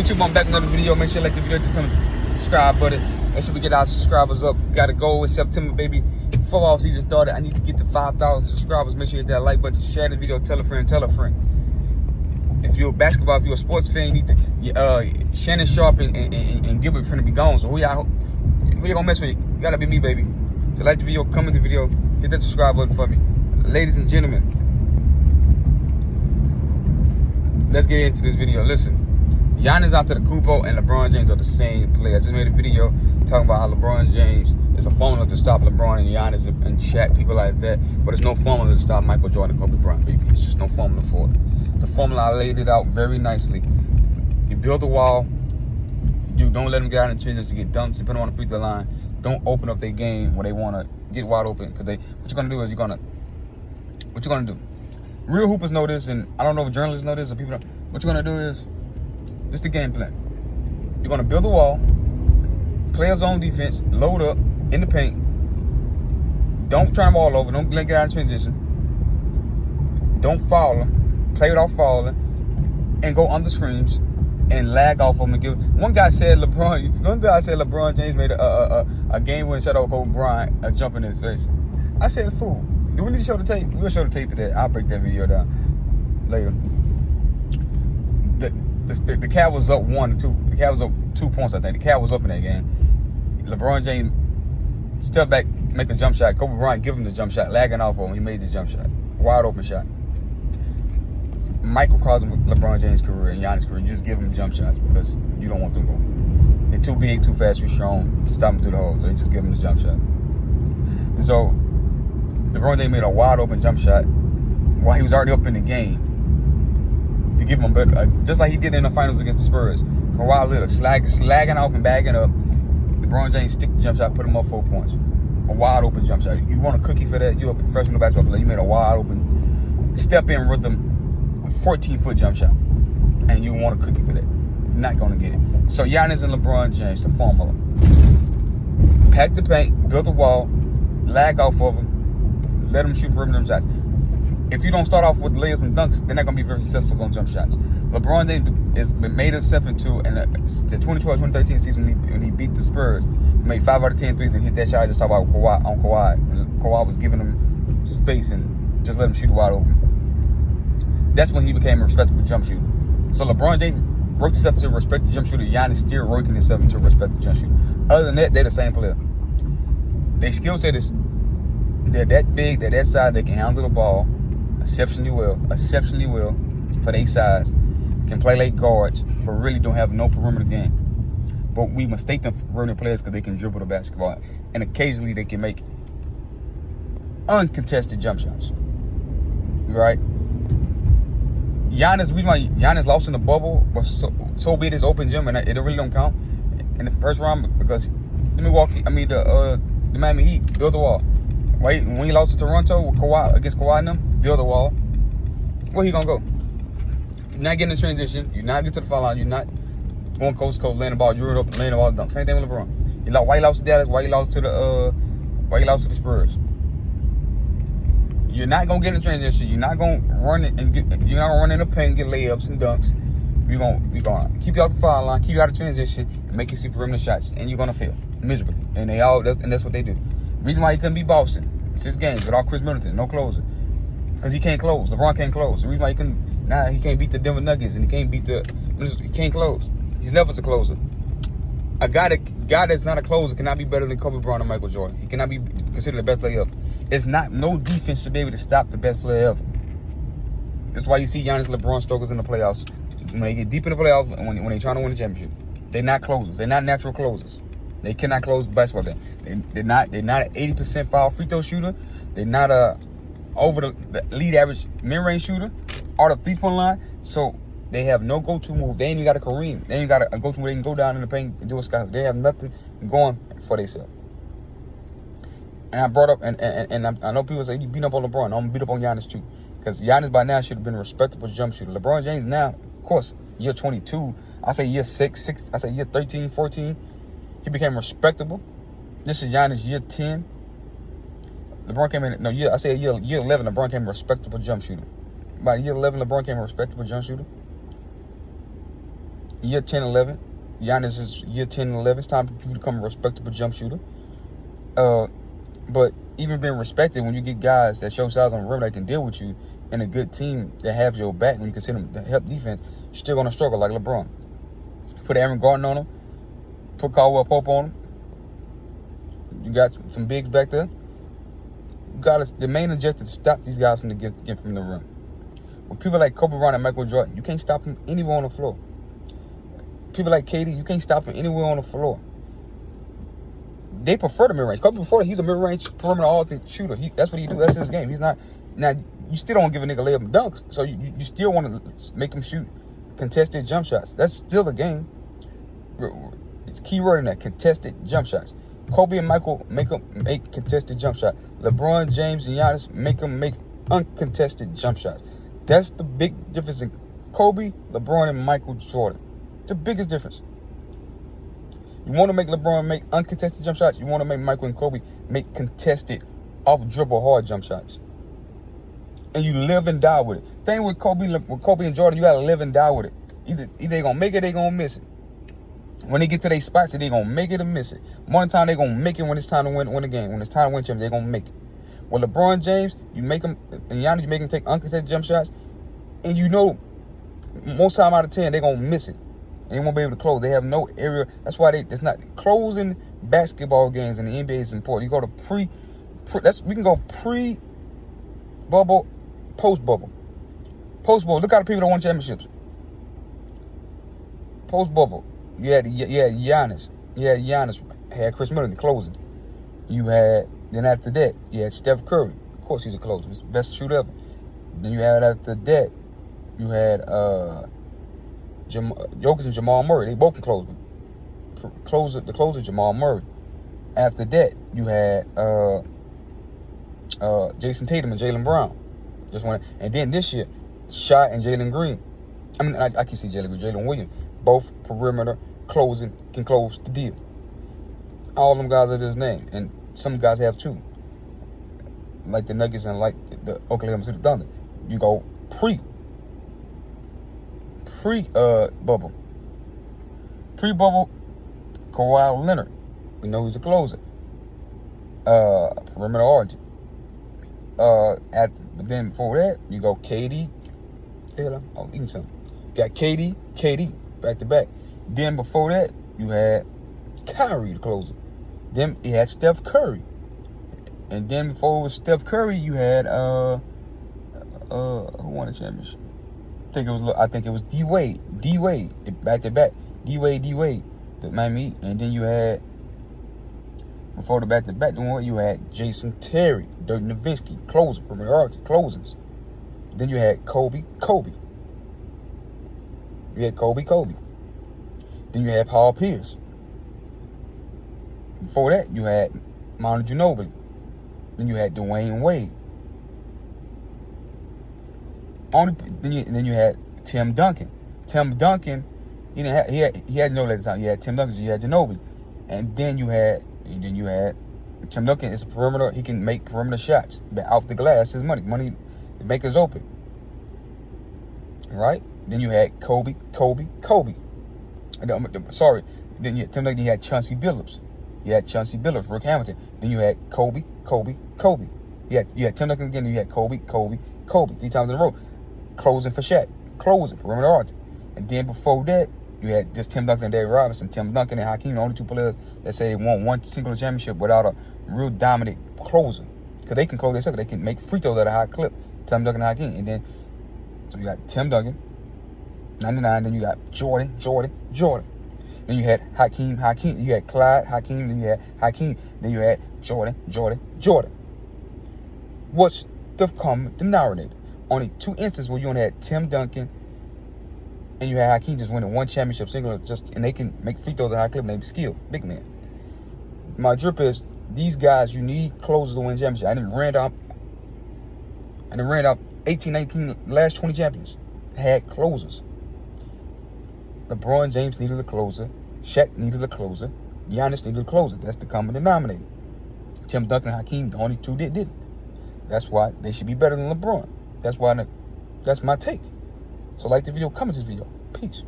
YouTube, I'm back with another video. Make sure you like the video, just come subscribe button. Make sure we get our subscribers up. Got a goal in September, baby. Football season started. I need to get to 5,000 subscribers. Make sure you hit that like button, share the video, tell a friend, tell a friend. If you're a basketball, if you're a sports fan, you need to Shannon Sharp and Gilbert finna be gone. So who y'all gonna mess with? You gotta be me, baby. If you like the video, comment the video, hit that subscribe button for me. Ladies and gentlemen, let's get into this video. Listen, Giannis Antetokounmpo and LeBron James are the same player. I just made a video talking about how LeBron James is a formula to stop LeBron and Giannis and Shaq, people like that. But it's no formula to stop Michael Jordan and Kobe Bryant, baby. It's just no formula for it. The formula, I laid it out very nicely. You build a wall. You don't let them get out in transition to get dunks, depending on the free throw line. Don't open up their game when they want to get wide open. Because what you're going to do is what you're going to do. Real hoopers know this, and I don't know if journalists know this or people know. What you're going to do is, this is the game plan. You're going to build a wall, play a zone defense, load up in the paint. Don't turn the ball over. Don't let them get out in transition. Don't foul them. Play without fouling. And go under screens and lag off of them. And one guy said LeBron James made a game-winning shot over Kobe Bryant, a jump in his face. I said, fool. Do we need to show the tape? We'll show the tape of that. I'll break that video down later. The Cavs was up 1-2. The Cavs was up 2 points, I think. The Cavs was up in that game. LeBron James stepped back, make a jump shot. Kobe Bryant give him the jump shot, lagging off of him. He made the jump shot. Wide open shot. Microcosm with LeBron James' career and Giannis' career. You just give them jump shots because you don't want them to go. They're too big, too fast, too strong to stop them through the hole. So you just give them the jump shot. And so LeBron James made a wide open jump shot while he was already up in the game to give him better, just like he did in the finals against the Spurs. Kawhi Leonard slagging off and bagging up. LeBron James stick the jump shot, put him up 4 points. A wide open jump shot. You want a cookie for that? You're a professional basketball player. You made a wide open step in rhythm 14-foot jump shot, and you want a cookie for that. You're not going to get it. So Giannis and LeBron James, the formula. Pack the paint, build a wall, lag off of them, let them shoot perimeter shots. If you don't start off with layups and dunks, they're not going to be very successful on jump shots. LeBron James has made himself into, in the 2012-2013 season when he beat the Spurs, he made 5 out of 10 threes and hit that shot I just talked about Kawhi. Kawhi was giving him space and just let him shoot wide open. That's when he became a respectable jump shooter. So LeBron James worked himself into a respected jump shooter. Giannis still working himself into a respected jump shooter. Other than that, they're the same player. Their skill set is they're that big, they're that size, they can handle the ball exceptionally well for their size. Can play late guards, but really don't have no perimeter game. But we mistake them for perimeter players because they can dribble the basketball. And occasionally they can make uncontested jump shots. Right? Giannis, the reason why Giannis lost in the bubble was so big his open gym, and it really don't count in the first round because the Miami Heat built a wall. Right? When he lost to Toronto with against Kawhi and them, build a wall. Where he gonna go? You're not getting the transition. You're not getting to the foul line. You're not going coast to coast, laying the ball. You're up, laying the ball dunk. Same thing with LeBron. Why he lost to Dallas? Why he lost to the Spurs? You're not gonna get in transition. You're not gonna run it and you're not gonna run in the paint and get layups and dunks. We're gonna keep you out the foul line, keep you out of transition, and make you see perimeter shots, and you're gonna fail miserably. And that's what they do. The reason why he couldn't beat Boston 6 games without Chris Middleton, no closer, because he can't close. LeBron can't close. The reason why he can't beat the Denver Nuggets and he can't close. He's never a closer. A guy that's not a closer cannot be better than Kobe Bryant or Michael Jordan. He cannot be considered the best player ever. It's no defense to be able to stop the best player ever. That's why you see Giannis and LeBron struggle in the playoffs. When they get deep in the playoffs and when they're trying to win a championship, they're not closers. They're not natural closers. They cannot close the basketball game. They're not an 80% foul free throw shooter. They're not over the league average mid-range shooter or the three-point line. So they have no go-to move. They ain't even got a Kareem. They ain't got a go-to move. They can go down in the paint and do a sky. They have nothing going for themselves. And I brought up, and I know people say you beat up on LeBron. I'm going to beat up on Giannis too. Because Giannis by now should have been a respectable jump shooter. LeBron James now, of course, year 22. I say year 6. I say year 13, 14. He became respectable. This is Giannis year 10. LeBron came in, I say year 11, LeBron became a respectable jump shooter. By year 11, LeBron became a respectable jump shooter. year 10, 11. Giannis is year 10 and 11. It's time for you to become a respectable jump shooter. But even being respected, when you get guys that show size on the rim that can deal with you, and a good team that has your back when you consider them to help defense, you're still going to struggle like LeBron. Put Aaron Gordon on him. Put Caldwell Pope on him. You got some bigs back there. You got the main objective to stop these guys from getting from the rim. With people like Kobe Bryant and Michael Jordan, you can't stop them anywhere on the floor. People like KD, you can't stop them anywhere on the floor. They prefer the mid-range. Kobe before, he's a mid-range perimeter all-thing shooter. That's what he do. That's his game. He's not. Now, you still don't give a nigga layup and dunks, so you still want to make him shoot contested jump shots. That's still a game. It's key word in that, contested jump shots. Kobe and Michael make contested jump shots. LeBron James and Giannis make uncontested jump shots. That's the big difference in Kobe, LeBron, and Michael Jordan. The biggest difference. You want to make LeBron make uncontested jump shots. You want to make Michael and Kobe make contested, off-dribble, hard jump shots. And you live and die with it. Thing with Kobe and Jordan, you got to live and die with it. Either they going to make it, they going to miss it. When they get to their spots, they going to make it or miss it. One time they going to make it when it's time to win a game. When it's time to win champions, they going to make it. With LeBron James, you make him, and Giannis, you make him take uncontested jump shots. And you know, most time out of 10, they're going to miss it. And they won't be able to close. They have no area. That's why it's not closing basketball games in the NBA is important. You go to we can go pre-bubble, post-bubble. Post-bubble, look at the people that won championships. Post-bubble, you had Giannis. You had Giannis. Had Chris Middleton closing. Then after that, you had Steph Curry. Of course, he's a closer. He's the best shooter ever. Then you had after that, you had Jokic and Jamal Murray. They both can close. The closer Jamal Murray. After that, you had Jason Tatum and Jaylen Brown. And then this year, Shai and Jalen Green. I mean, I can see Jalen Williams. Both perimeter closing, can close the deal. All them guys are just named, and some guys have two, like the Nuggets and like the Oklahoma City Thunder. You go pre-bubble. Pre-bubble, Kawhi Leonard. We know he's a closer. Perimeter origin. Then before that, you go KD. I'll eat something. Got KD, back to back. Then before that, you had Kyrie, the closer. Then you had Steph Curry. And then before it was Steph Curry, you had who won the championship? I think it was D Wade, back to back. D Wade, the Miami. And then you had before the back to back one, you had Jason Terry, Dirk Nowitzki, closer, priority closings. Then you had Kobe. You had Kobe. Then you had Paul Pierce. Before that, you had Manu Ginobili. Then you had Dwayne Wade. Then you had Tim Duncan. Tim Duncan, he had Ginobili at the time. You had Tim Duncan, you had Ginobili. And then you had Tim Duncan is a perimeter. He can make perimeter shots. But off the glass, his money. Money to make us open. Right? Then you had Kobe. Sorry. Then you had Tim Duncan, you had Chauncey Billups. Rick Hamilton. Then you had Kobe. You had Tim Duncan again, you had Kobe. 3 times in a row. Closing for Shaq. Perimeter art. And then before that, you had just Tim Duncan and Dave Robinson. Tim Duncan and Hakeem, the only two players that say they won one single championship without a real dominant closer. Because they can close themselves. They can make free throws at a high clip. Tim Duncan and Hakeem. And then, so you got Tim Duncan, 99. Then you got Jordan. Then you had Hakeem. You had Clyde, Hakeem. Then you had Hakeem. Then you had Jordan. What's the common denominator? Only 2 instances where you only had Tim Duncan and you had Hakeem just winning one championship single, and they can make free throws at high clip and they be skilled. Big man. My drip is these guys, you need closers to win championship. I done ran out 18, 19, last 20 champions had closers. LeBron James needed a closer. Shaq needed a closer. Giannis needed a closer. That's the common denominator. Tim Duncan and Hakeem, the only 2 didn't. That's why they should be better than LeBron. That's my take. So like the video, comment this video. Peace.